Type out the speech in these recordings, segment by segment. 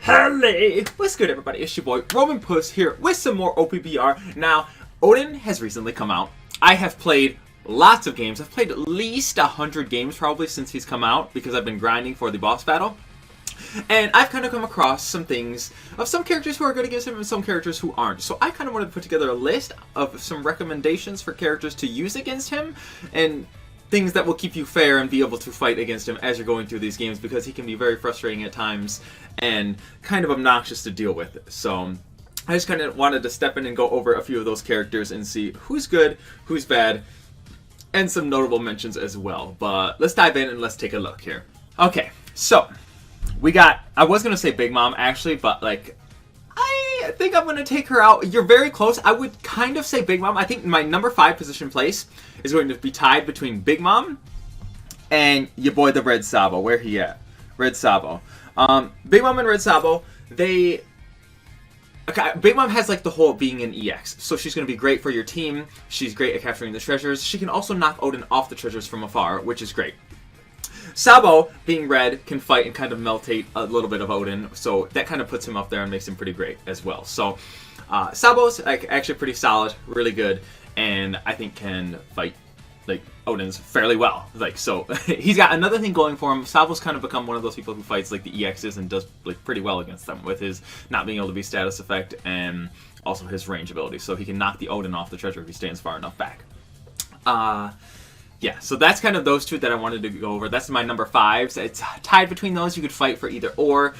Hello! What's good, everybody? It's your boy Roman Puss here with some more OPBR. Now, Oden has recently come out. I have played lots of games. I've played at least 100 games probably since he's come out because I've been grinding for the boss battle. And I've kind of come across some things of some characters who are good against him and some characters who aren't. So I kind of wanted to put together a list of some recommendations for characters to use against him and things that will keep you fair and be able to fight against him as you're going through these games, because he can be very frustrating at times and kind of obnoxious to deal with. So I just kind of wanted to step in and go over a few of those characters and see who's good, who's bad, and some notable mentions as well. But let's dive in and let's take a look here. Okay, so we got, I was going to say Big Mom actually, but like, I think I'm going to take her out. You're very close. I would kind of say Big Mom. I think my number 5 position place is going to be tied between Big Mom and your boy the Red Sabo. Where he at? Red Sabo. Big Mom and Red Sabo, they... Okay, Big Mom has like the whole being an EX, so she's going to be great for your team. She's great at capturing the treasures. She can also knock Oden off the treasures from afar, which is great. Sabo, being red, can fight and kind of meltate a little bit of Oden, so that kind of puts him up there and makes him pretty great as well. So, Sabo's like, actually pretty solid, really good, and I think can fight like Oden's fairly well. Like, so he's got another thing going for him. Sabo's kind of become one of those people who fights like the EXs and does like pretty well against them with his not being able to be status effect and also his range ability. So he can knock the Oden off the treasure if he stands far enough back. Yeah, so that's kind of those two that I wanted to go over. That's my number 5s. It's tied between those. You could fight for either or.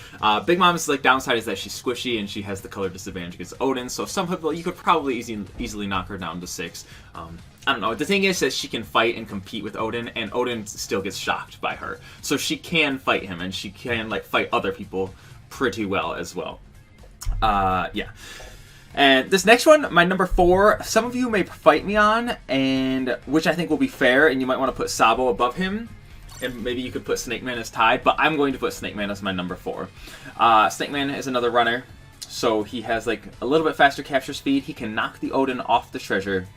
Big Mom's like downside is that she's squishy and she has the color disadvantage against Oden. So some people, you could probably easily knock her down to 6. I don't know. The thing is that she can fight and compete with Oden, and Oden still gets shocked by her. So she can fight him, and she can like fight other people pretty well as well. Yeah. And this next one, my number 4, some of you may fight me on, and which I think will be fair, and you might want to put Sabo above him, and maybe you could put Snake Man as tied, but I'm going to put Snake Man as my number 4. Snake Man is another runner, so he has like a little bit faster capture speed. He can knock the Oden off the treasure,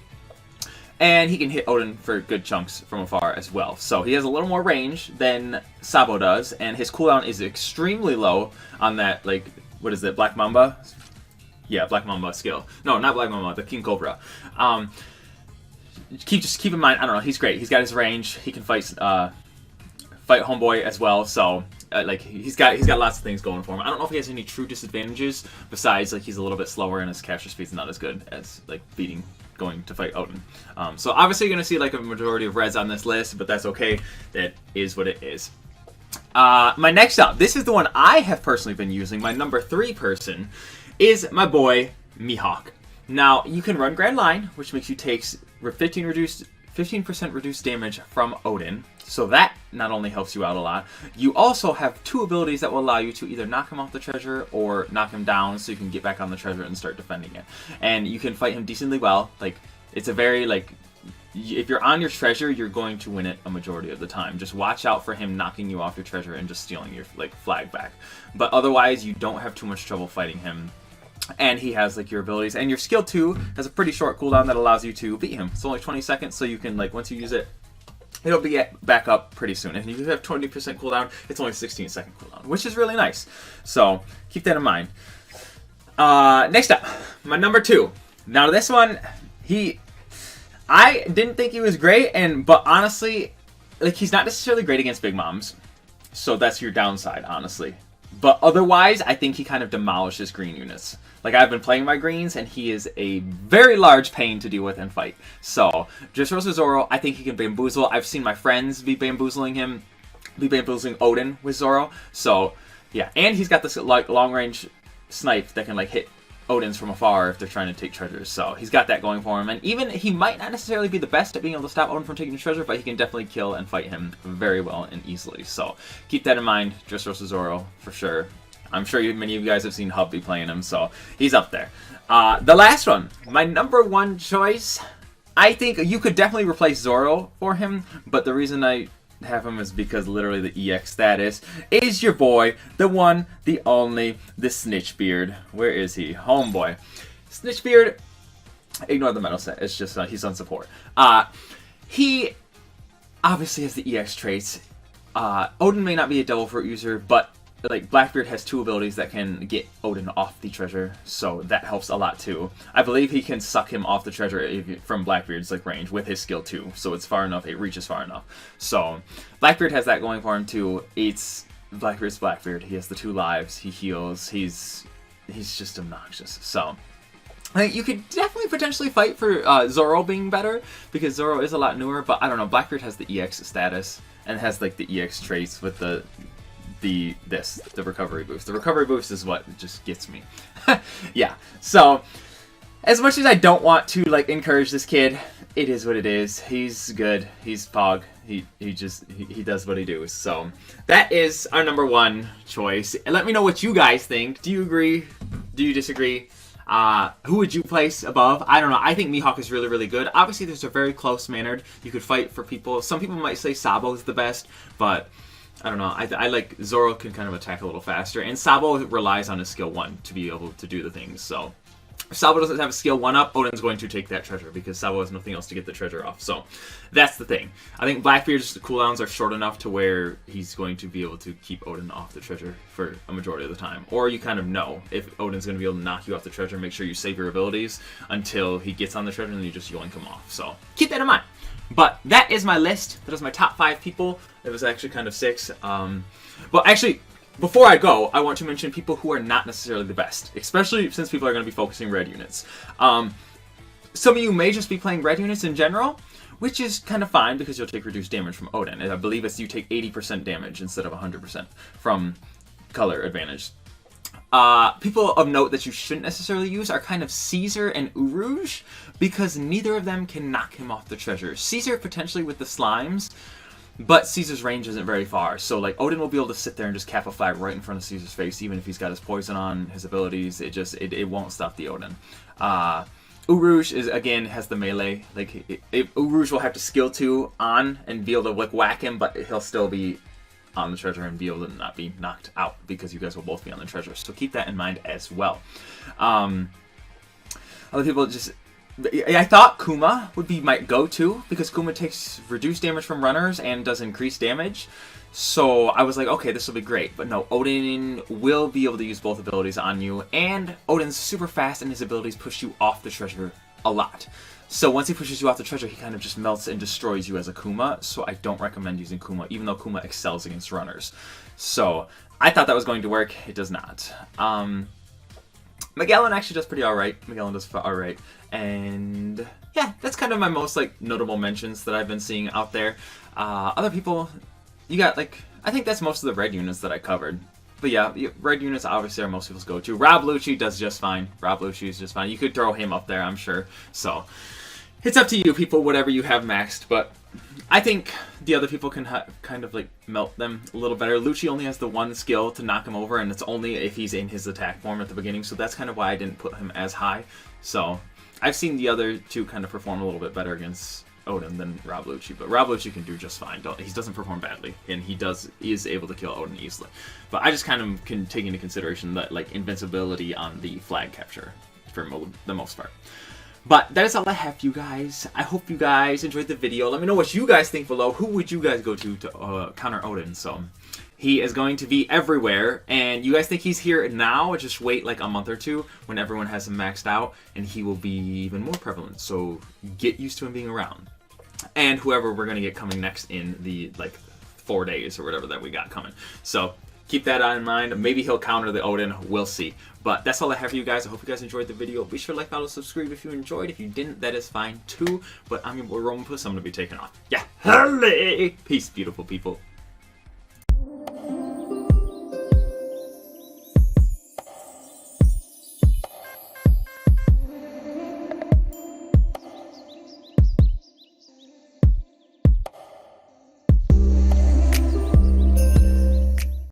and he can hit Oden for good chunks from afar as well. So he has a little more range than Sabo does, and his cooldown is extremely low on that, like, what is it, Black Mamba? Yeah, Black Mamba skill. No, not Black Mamba, the King Cobra. Just keep in mind, I don't know, he's great. He's got his range. He can fight Homeboy as well. So like he's got lots of things going for him. I don't know if he has any true disadvantages besides like he's a little bit slower and his capture speed's not as good as like going to fight Oden. So obviously you're gonna see like a majority of reds on this list, but that's okay. That is what it is. My next up, this is the one I have personally been using. My number 3 person is my boy Mihawk. Now you can run Grand Line, which makes you take 15% reduced damage from Oden. So that not only helps you out a lot, you also have 2 abilities that will allow you to either knock him off the treasure or knock him down so you can get back on the treasure and start defending it. And you can fight him decently well. Like, it's a very like, if you're on your treasure, you're going to win it a majority of the time. Just watch out for him knocking you off your treasure and just stealing your like flag back. But otherwise, you don't have too much trouble fighting him. And he has like your abilities, and your skill 2 has a pretty short cooldown that allows you to beat him. It's only 20 seconds, so you can like once you use it, it'll be back up pretty soon. And if you have 20% cooldown, it's only 16-second cooldown, which is really nice. So keep that in mind. Next up, my number 2. Now this one, I didn't think he was great, but honestly, like he's not necessarily great against Big Moms, so that's your downside, honestly. But otherwise, I think he kind of demolishes green units. Like, I've been playing my greens, and he is a very large pain to deal with and fight. So, Dressrosa Zoro, I think he can bamboozle. I've seen my friends be bamboozling Oden with Zoro. So, yeah. And he's got this, like, long-range snipe that can, like, hit Odins from afar if they're trying to take treasures. So, he's got that going for him. And even, he might not necessarily be the best at being able to stop Oden from taking the treasure, but he can definitely kill and fight him very well and easily. So, keep that in mind. Dressrosa Zoro, for sure. I'm sure many of you guys have seen Hub be playing him, so he's up there. The last one, my number 1 choice, I think you could definitely replace Zoro for him, but the reason I have him is because literally the EX status is your boy, the one, the only, the Snitchbeard. Where is he? Homeboy. Snitchbeard, ignore the metal set, it's just he's on support. He obviously has the EX traits. Oden may not be a Devil Fruit user, but like Blackbeard has 2 abilities that can get Oden off the treasure, so that helps a lot too. I believe he can suck him off the treasure from Blackbeard's like range with his skill 2, so it's far enough, it reaches far enough. So Blackbeard has that going for him too. It's Blackbeard's Blackbeard. He has the 2 lives, he heals, he's just obnoxious. So I think you could definitely potentially fight for Zoro being better, because Zoro is a lot newer, but I don't know, Blackbeard has the EX status and has like the EX traits with the recovery boost. The recovery boost is what just gets me. Yeah, so as much as I don't want to like encourage this kid, it is what it is. He's good. He's Pog. He does what he does. So that is our number 1 choice. And let me know what you guys think. Do you agree? Do you disagree? Who would you place above? I don't know. I think Mihawk is really, really good. Obviously, there's a very close-mannered. You could fight for people. Some people might say Sabo is the best, but I don't know. I like Zoro can kind of attack a little faster, and Sabo relies on his skill 1 to be able to do the things. So if Sabo doesn't have a skill 1 up, Oden's going to take that treasure because Sabo has nothing else to get the treasure off. So that's the thing. I think Blackbeard's cooldowns are short enough to where he's going to be able to keep Oden off the treasure for a majority of the time. Or you kind of know if Oden's going to be able to knock you off the treasure, make sure you save your abilities until he gets on the treasure and then you just yoink him off. So keep that in mind. But that is my list. That is my top 5 people. It was actually kind of 6. But actually, before I go, I want to mention people who are not necessarily the best, especially since people are going to be focusing red units. Some of you may just be playing red units in general, which is kind of fine because you'll take reduced damage from Oden. And I believe it's you take 80% damage instead of 100% from color advantage. People of note that you shouldn't necessarily use are kind of Caesar and Urouge, because neither of them can knock him off the treasure. Caesar potentially with the slimes, but Caesar's range isn't very far. So like Oden will be able to sit there and just cap a flag right in front of Caesar's face, even if he's got his poison on, his abilities. It won't stop the Oden. Urouge is again has the melee. Like Urouge will have to skill 2 on and be able to like whack him, but he'll still be on the treasure and be able to not be knocked out because you guys will both be on the treasure. So keep that in mind as well. Other people just... I thought Kuma would be my go-to because Kuma takes reduced damage from runners and does increased damage. So I was like, okay, this will be great. But no, Oden will be able to use both abilities on you. And Oden's super fast and his abilities push you off the treasure a lot. So once he pushes you off the treasure, he kind of just melts and destroys you as a Kuma. So I don't recommend using Kuma, even though Kuma excels against runners. So I thought that was going to work. It does not. Magellan actually does pretty alright. Magellan does alright. And yeah, that's kind of my most like notable mentions that I've been seeing out there. Other people, you got like, I think that's most of the red units that I covered. But yeah, red units obviously are most people's go-to. Rob Lucci does just fine. Rob Lucci is just fine. You could throw him up there, I'm sure. So it's up to you people, whatever you have maxed. But I think the other people can kind of like melt them a little better. Lucci only has the 1 skill to knock him over, and it's only if he's in his attack form at the beginning. So that's kind of why I didn't put him as high. So I've seen the other 2 kind of perform a little bit better against Oden than Rob Lucci, but Rob Lucci can do just fine. He doesn't perform badly, and he is able to kill Oden easily. But I just kind of can take into consideration that like invincibility on the flag capture for the most part. But that is all I have for you guys. I hope you guys enjoyed the video. Let me know what you guys think below. Who would you guys go to counter Oden? So he is going to be everywhere, and you guys think he's here now? Just wait like a month or 2 when everyone has him maxed out, and he will be even more prevalent. So get used to him being around. And whoever we're going to get coming next in the like 4 days or whatever that we got coming. So keep that in mind. Maybe he'll counter the Oden. We'll see. But that's all I have for you guys. I hope you guys enjoyed the video. Be sure to like, follow, subscribe if you enjoyed. If you didn't, that is fine too. But I'm your boy Roman Puss. I'm going to be taking off. Yeah. Peace, beautiful people.